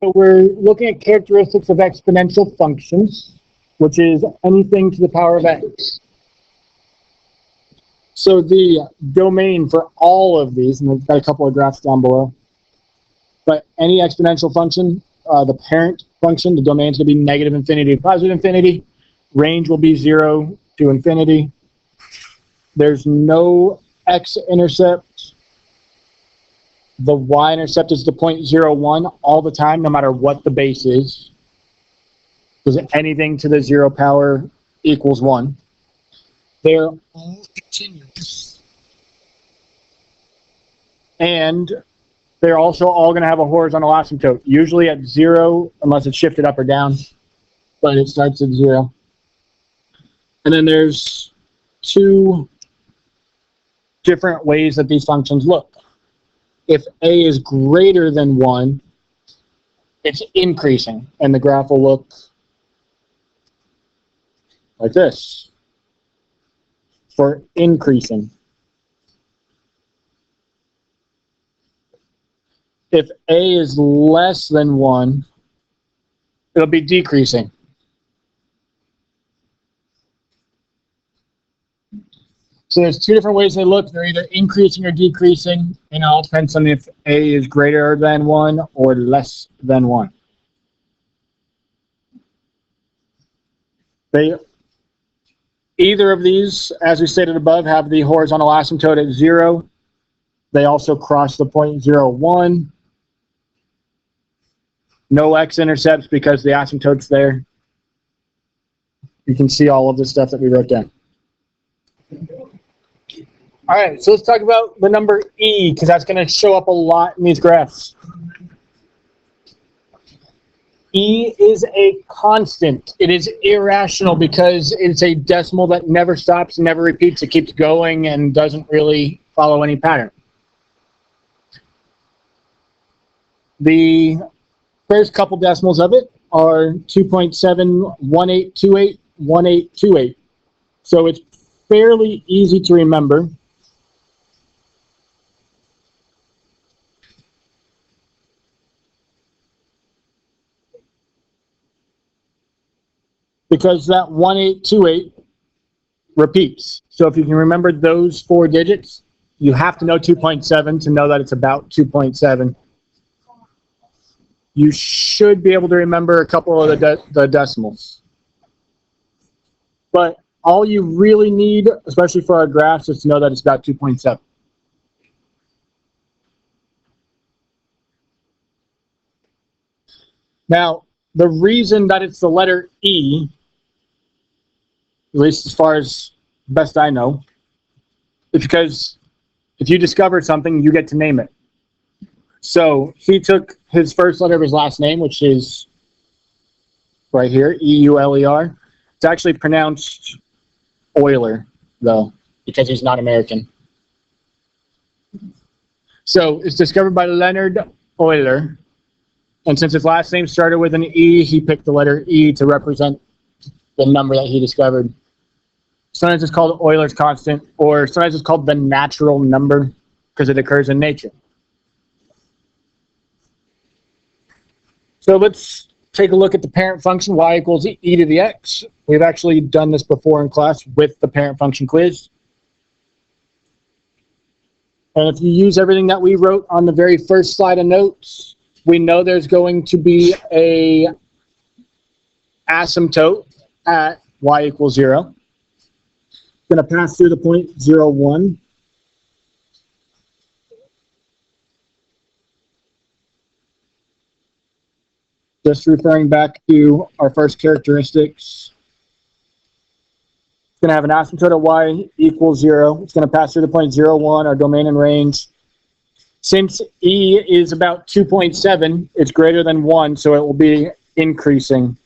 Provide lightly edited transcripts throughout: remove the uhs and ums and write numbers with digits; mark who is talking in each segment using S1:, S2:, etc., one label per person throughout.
S1: So we're looking at characteristics of exponential functions, which is anything to the power of x. So the domain for all of these, and we've got a couple of graphs down below, but any exponential function, the parent function, the domain is going to be negative infinity to positive infinity. Range will be 0 to infinity. There's no x-intercept. The y-intercept is the 0.01 all the time, no matter what the base is. Because anything to the 0 power equals 1. They're all continuous. And they're also all going to have a horizontal asymptote, usually at 0, unless it's shifted up or down. But it starts at 0. And then there's two different ways that these functions look. If a is greater than 1, it's increasing, and the graph will look like this for increasing. If a is less than 1, it'll be decreasing. So there's two different ways they look. They're either increasing or decreasing, and it all depends on if a is greater than 1 or less than 1. Either of these, as we stated above, have the horizontal asymptote at 0. They also cross the 0.01. No x-intercepts because the asymptote's there. You can see all of the stuff that we wrote down. All right, so let's talk about the number e, because that's going to show up a lot in these graphs. E is a constant. It is irrational because it's a decimal that never stops, never repeats. It keeps going and doesn't really follow any pattern. The first couple decimals of it are 2.71828, 1828. So it's fairly easy to remember. Because that 1828 repeats. So if you can remember those 4 digits, you have to know 2.7 to know that it's about 2.7. You should be able to remember a couple of the decimals. But all you really need, especially for our graphs, is to know that it's about 2.7. Now, the reason that it's the letter E, at least as far as best I know, is because if you discover something, you get to name it. So he took his first letter of his last name, which is right here, E-U-L-E-R. It's actually pronounced Euler, though, because he's not American. So it's discovered by Leonard Euler. And since his last name started with an E, he picked the letter E to represent the number that he discovered. Sometimes it's called Euler's constant, or sometimes it's called the natural number because it occurs in nature. So let's take a look at the parent function, y equals e to the x. We've actually done this before in class with the parent function quiz. And if you use everything that we wrote on the very first slide of notes, we know there's going to be a asymptote at y equals 0. It's going to pass through the point 0,1. Just referring back to our first characteristics, it's going to have an asymptote at y equals 0. It's going to pass through the point 0,1, our domain and range. Since e is about 2.7, it's greater than 1, so it will be increasing.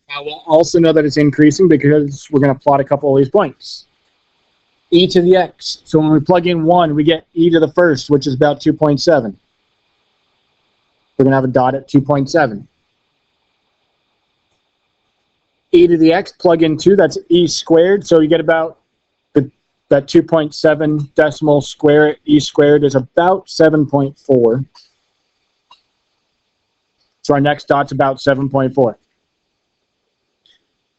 S1: Now we'll also know that it's increasing because we're going to plot a couple of these points. E to the x. So when we plug in 1, we get e to the first, which is about 2.7. We're going to have a dot at 2.7. E to the x, plug in 2, that's e squared. So you get about the that 2.7 decimal square e squared is about 7.4. So our next dot's about 7.4.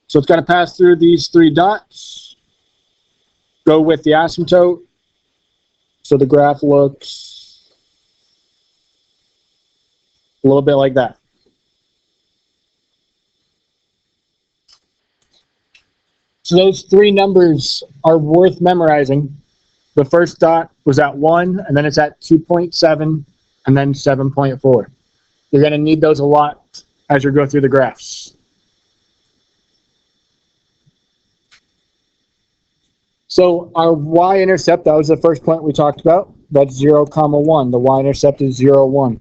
S1: So it's got to pass through these three dots, go with the asymptote. So the graph looks a little bit like that. So those three numbers are worth memorizing. The first dot was at 1, and then it's at 2.7, and then 7.4. You're going to need those a lot as you go through the graphs. So our y-intercept, that was the first point we talked about. That's 0, 1. The y-intercept is 0, 1.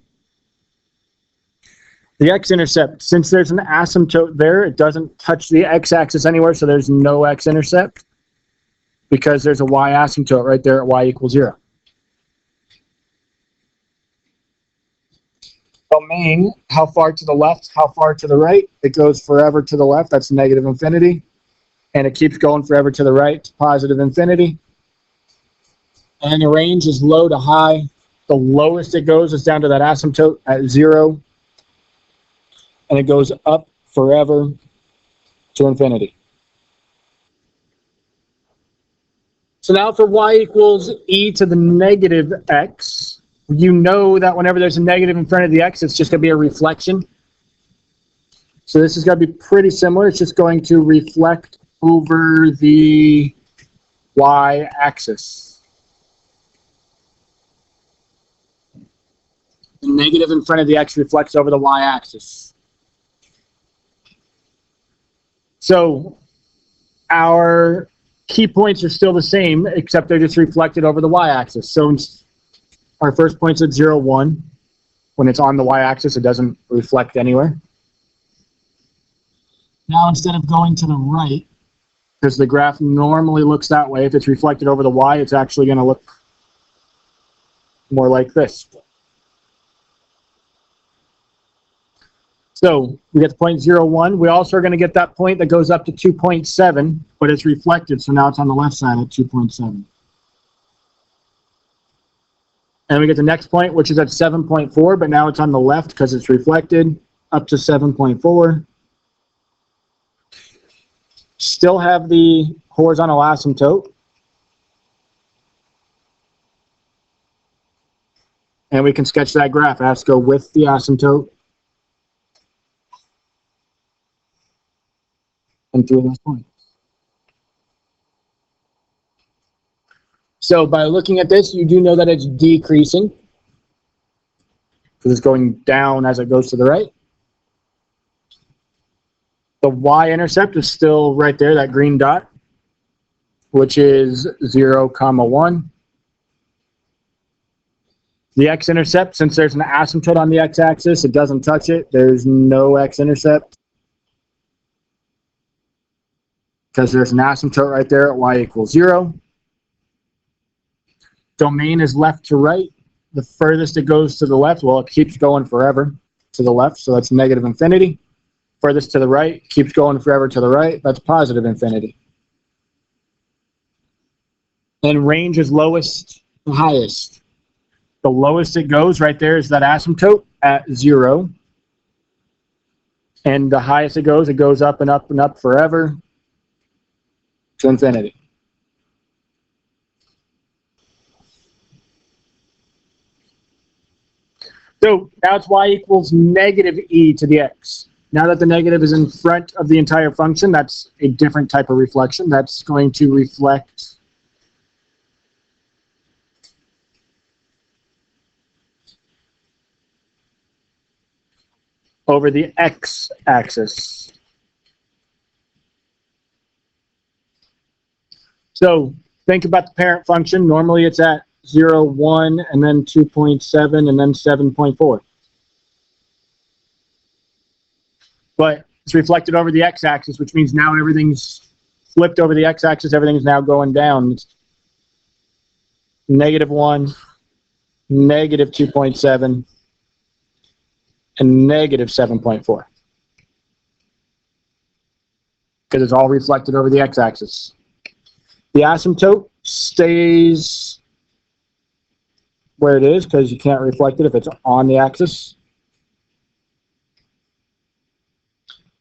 S1: The x-intercept, since there's an asymptote there, it doesn't touch the x-axis anywhere, so there's no x-intercept because there's a y-asymptote right there at y equals 0. Domain, how far to the left, how far to the right? It goes forever to the left, that's negative infinity. And it keeps going forever to the right, positive infinity. And the range is low to high. The lowest it goes is down to that asymptote at 0. And it goes up forever to infinity. So now for y equals e to the negative x, you know that whenever there's a negative in front of the x, it's just going to be a reflection. So this is going to be pretty similar. It's just going to reflect over the y-axis. The negative in front of the x reflects over the y-axis. So our key points are still the same, except they're just reflected over the y-axis. So our first point's at 0, 1. When it's on the y-axis, it doesn't reflect anywhere. Now instead of going to the right, because the graph normally looks that way, if it's reflected over the y, it's actually going to look more like this. So we get the point 0, 1. We also are going to get that point that goes up to 2.7, but it's reflected, so now it's on the left side at 2.7. And we get the next point, which is at 7.4, but now it's on the left because it's reflected, up to 7.4. Still have the horizontal asymptote. And we can sketch that graph. It has to go with the asymptote and through those points. So by looking at this, you do know that it's decreasing because it's going down as it goes to the right. The y-intercept is still right there, that green dot, which is 0, 1. The x-intercept, since there's an asymptote on the x-axis, it doesn't touch it. There's no x-intercept because there's an asymptote right there at y equals 0. Domain is left to right. The furthest it goes to the left, well, it keeps going forever to the left, so that's negative infinity. Furthest to the right, keeps going forever to the right, that's positive infinity. And range is lowest to highest. The lowest it goes right there is that asymptote at 0. And the highest it goes up and up and up forever to infinity. So now it's y equals negative e to the x. Now that the negative is in front of the entire function, that's a different type of reflection. That's going to reflect over the x-axis. So think about the parent function. Normally it's at 0, 1, and then 2.7, and then 7.4. But it's reflected over the x-axis, which means now everything's flipped over the x-axis. Everything's now going down. It's negative 1, negative 2.7, and negative 7.4. Because it's all reflected over the x-axis. The asymptote stays where it is because you can't reflect it if it's on the axis.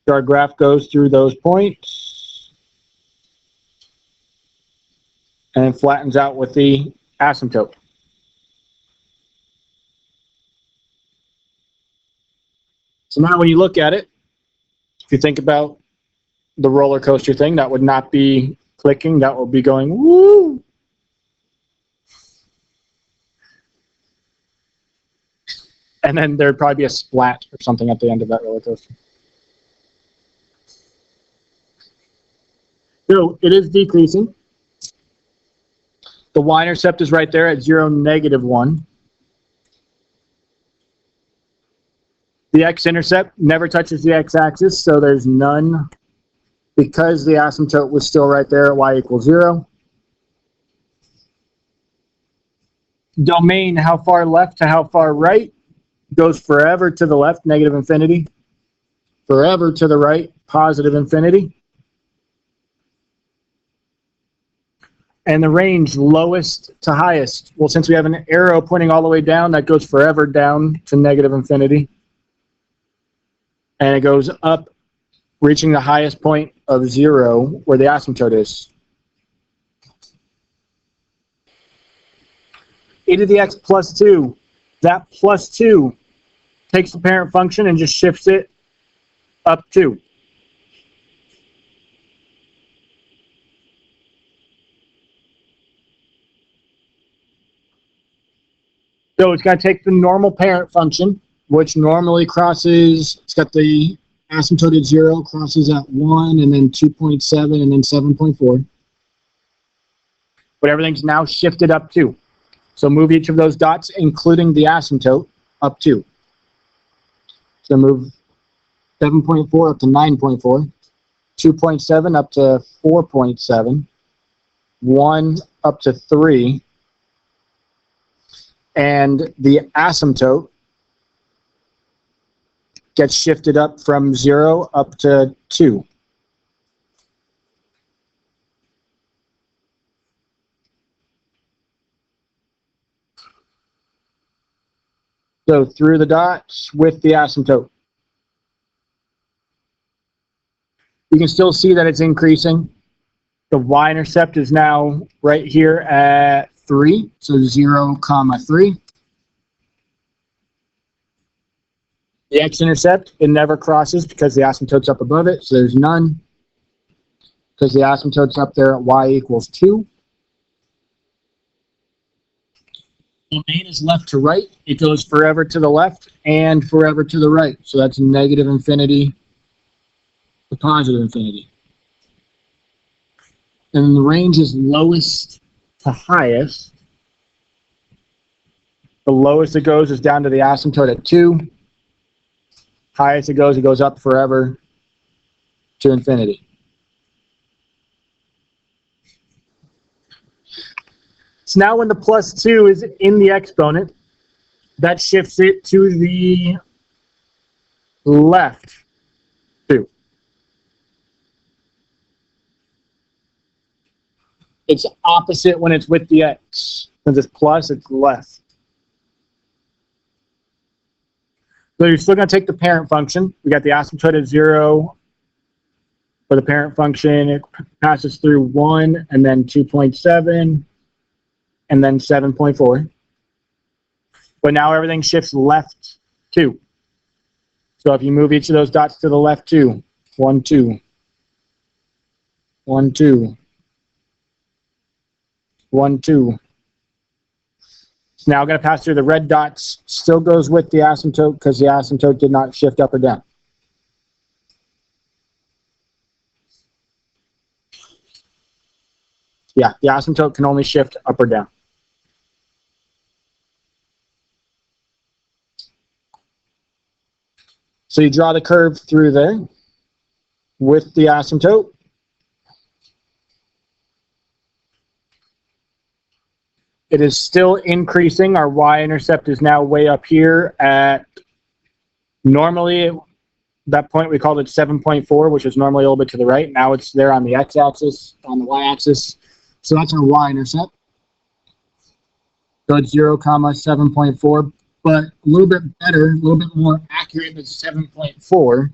S1: So our graph goes through those points and then flattens out with the asymptote. So now when you look at it, if you think about the roller coaster thing, that would not be clicking, that would be going woo. And then there'd probably be a splat or something at the end of that roller coaster. So it is decreasing. The y-intercept is right there at 0, -1. The x-intercept never touches the x-axis, so there's none because the asymptote was still right there at y = 0. Domain, how far left to how far right, goes forever to the left, -infinity. Forever to the right, +infinity. And the range, lowest to highest. Well, since we have an arrow pointing all the way down, that goes forever down to -infinity. And it goes up, reaching the highest point of 0, where the asymptote is. E to the x plus 2. That plus 2 takes the parent function and just shifts it up 2. So it's going to take the normal parent function, which normally crosses, it's got the asymptote at 0, crosses at 1, and then 2.7, and then 7.4. But everything's now shifted up 2. So move each of those dots, including the asymptote, up 2. So move 7.4 up to 9.4, 2.7 up to 4.7, 1 up to 3, and the asymptote gets shifted up from 0 up to 2. So through the dots with the asymptote. You can still see that it's increasing. The y-intercept is now right here at 3, so 0, 3. The x-intercept, it never crosses because the asymptote's up above it, so there's none. Because the asymptote's up there at y = 2. Domain is left to right. It goes forever to the left and forever to the right. So that's -infinity to +infinity. And the range is lowest to highest. The lowest it goes is down to the asymptote at 2. Highest it goes up forever to infinity. So now when the plus 2 is in the exponent, that shifts it to the left 2. It's opposite when it's with the x. Since it's plus, it's less. So you're still going to take the parent function. We got the asymptote at 0 for the parent function. It passes through 1 and then 2.7 and then 7.4. But now everything shifts left 2. So if you move each of those dots to the left 2, 1, 2, 1, 2, 1, 2. It's now going to pass through the red dots. Still goes with the asymptote because the asymptote did not shift up or down. Yeah, the asymptote can only shift up or down. So you draw the curve through there with the asymptote. It is still increasing. Our y-intercept is now way up here at, normally at that point we called it 7.4, which is normally a little bit to the right. Now it's there on the x-axis, on the y-axis. So that's our y-intercept. So it's 0, 7.4, but a little bit better, a little bit more accurate than 7.4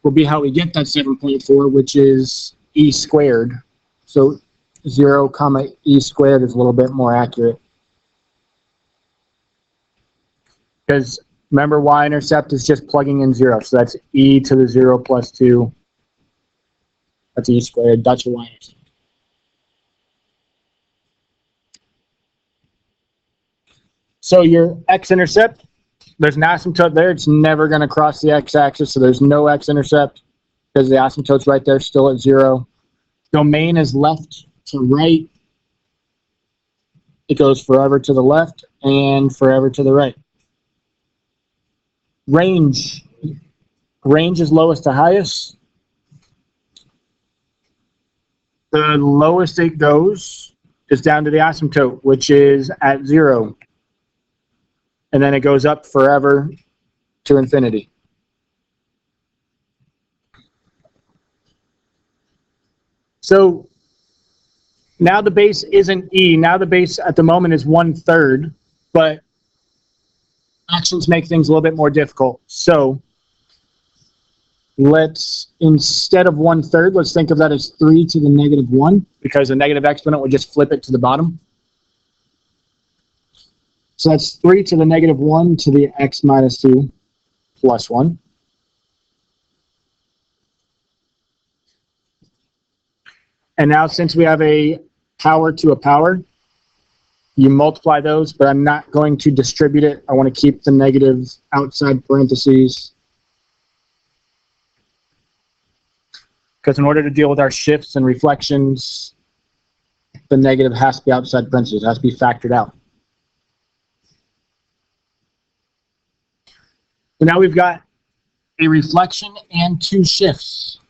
S1: will be how we get that 7.4, which is e squared. So 0, e squared is a little bit more accurate. Because remember, y-intercept is just plugging in 0. So that's e to the 0 plus 2. That's e squared. That's your y-intercept. So your x-intercept, there's an asymptote there. It's never going to cross the x-axis, so there's no x-intercept because the asymptote's right there, still at 0. Domain is left to right. It goes forever to the left and forever to the right. Range is lowest to highest. The lowest it goes is down to the asymptote, which is at 0. And then it goes up forever to infinity. So now the base isn't e. Now the base at the moment is 1/3, but fractions make things a little bit more difficult. So let's, instead of 1/3, let's think of that as 3 to the negative 1, because a negative exponent would just flip it to the bottom. So that's 3 to the negative 1 to the x minus 2 plus 1. And now since we have a power to a power, you multiply those, but I'm not going to distribute it. I want to keep the negative outside parentheses. Because in order to deal with our shifts and reflections, the negative has to be outside parentheses. It has to be factored out. So now we've got a reflection and 2 shifts.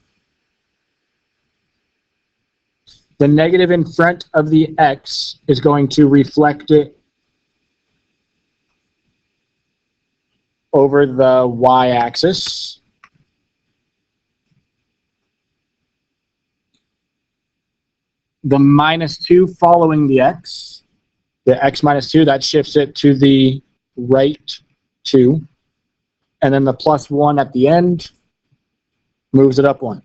S1: The negative in front of the x is going to reflect it over the y-axis. The minus 2 following the x minus 2, that shifts it to the right 2. And then the plus 1 at the end moves it up 1.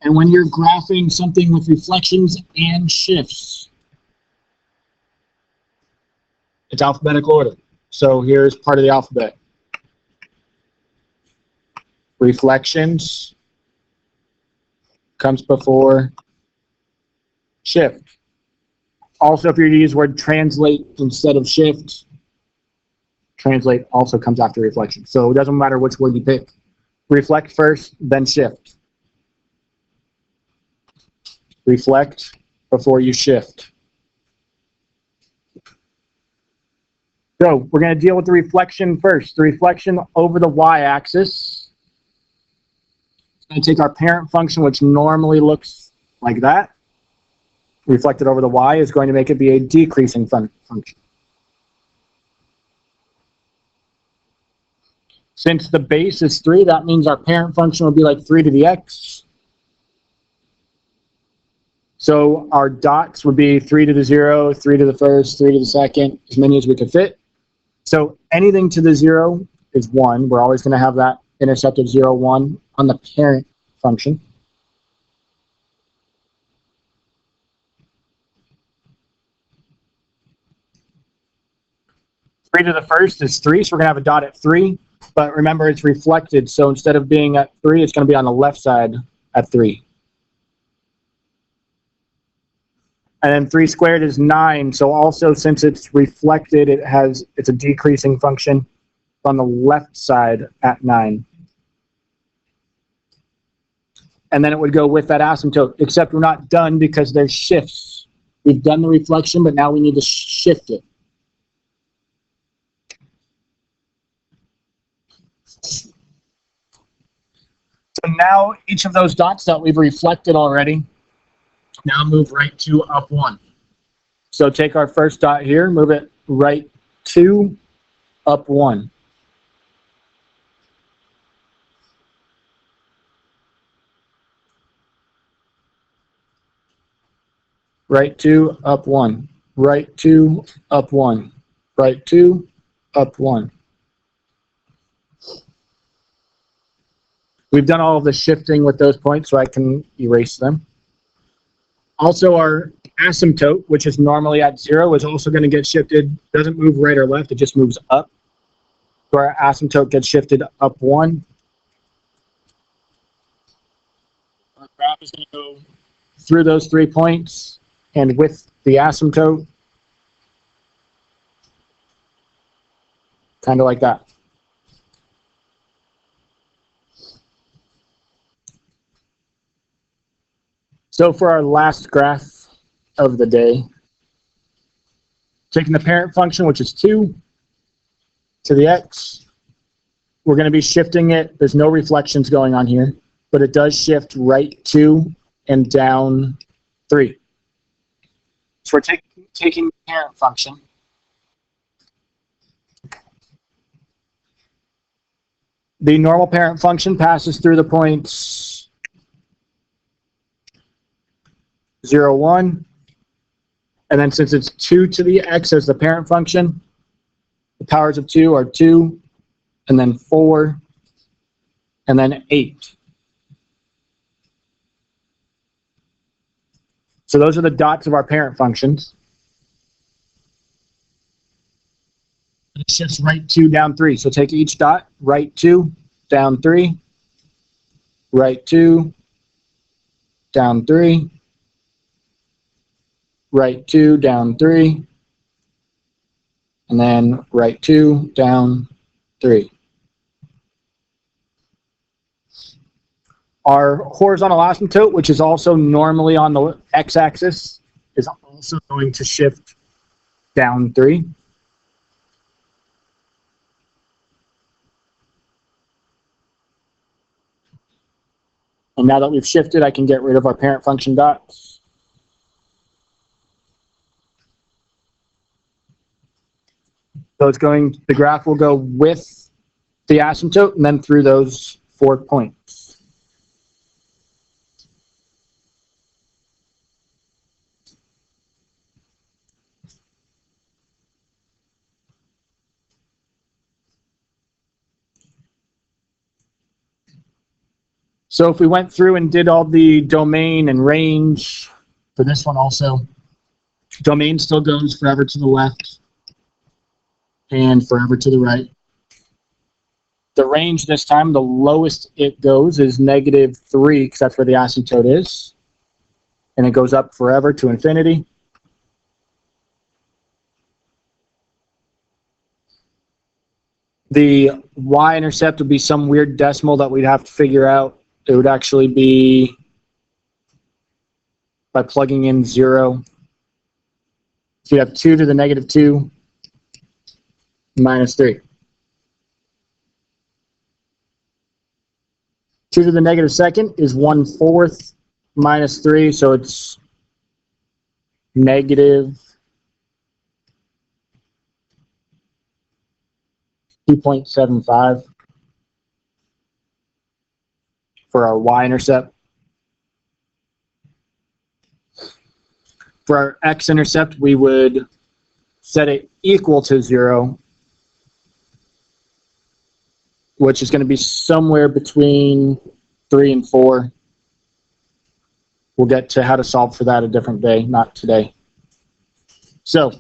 S1: And when you're graphing something with reflections and shifts, it's alphabetical order. So here's part of the alphabet. Reflections comes before shift. Also, if you're to use the word translate instead of shift, translate also comes after reflection. So it doesn't matter which word you pick. Reflect first, then shift. Reflect before you shift. So we're going to deal with the reflection first. The reflection over the y-axis. It's going to take our parent function, which normally looks like that. Reflected over the y is going to make it be a decreasing function. Since the base is 3, that means our parent function will be like 3 to the x. So our dots would be 3 to the 0, 3 to the first, 3 to the second, as many as we could fit. So anything to the 0 is 1. We're always going to have that intercept of 0, 1 on the parent function. Three to the first is 3, so we're going to have a dot at 3. But remember, it's reflected, so instead of being at 3, it's going to be on the left side at 3. And then 3 squared is 9. So also, since it's reflected, it's a decreasing function on the left side at 9. And then it would go with that asymptote, except we're not done because there's shifts. We've done the reflection, but now we need to shift it. So now each of those dots that we've reflected already now move right 2 up 1. So take our first dot here, move it right 2 up 1. right 2, up 1, right 2, up 1, right 2, up 1. We've done all of the shifting with those points, so I can erase them. Also, our asymptote, which is normally at 0, is also going to get shifted. Doesn't move right or left, it just moves up. So our asymptote gets shifted up 1. Our graph is going to go through those 3 points, and with the asymptote, kind of like that. So for our last graph of the day, taking the parent function, which is 2, to the x, we're going to be shifting it. There's no reflections going on here, but it does shift right 2 and down 3. So we're taking the parent function. The normal parent function passes through the points 0, 1, and then since it's 2 to the x as the parent function, the powers of 2 are 2, and then 4, and then 8. So those are the dots of our parent functions. It shifts right 2, down 3. So take each dot, right 2, down 3, right 2, down 3, right 2, down 3, and then right 2, down 3. Our horizontal asymptote, which is also normally on the x-axis, is also going to shift down 3. And now that we've shifted, I can get rid of our parent function dots. So it's going, the graph will go with the asymptote and then through those 4 points. So if we went through and did all the domain and range for this one also, domain still goes forever to the left and forever to the right. The range this time, the lowest it goes is -3, because that's where the asymptote is. And it goes up forever to infinity. The y-intercept would be some weird decimal that we'd have to figure out. It would actually be by plugging in 0. So you have 2 to the -2 minus 3. 2 to the -2 is 1/4 minus 3, so it's -2.75 for our y-intercept. For our x-intercept, we would set it equal to 0, which is going to be somewhere between 3 and 4. We'll get to how to solve for that a different day, not today. So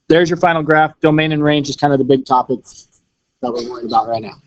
S1: there's your final graph. Domain and range is kind of the big topics that we're worried about right now.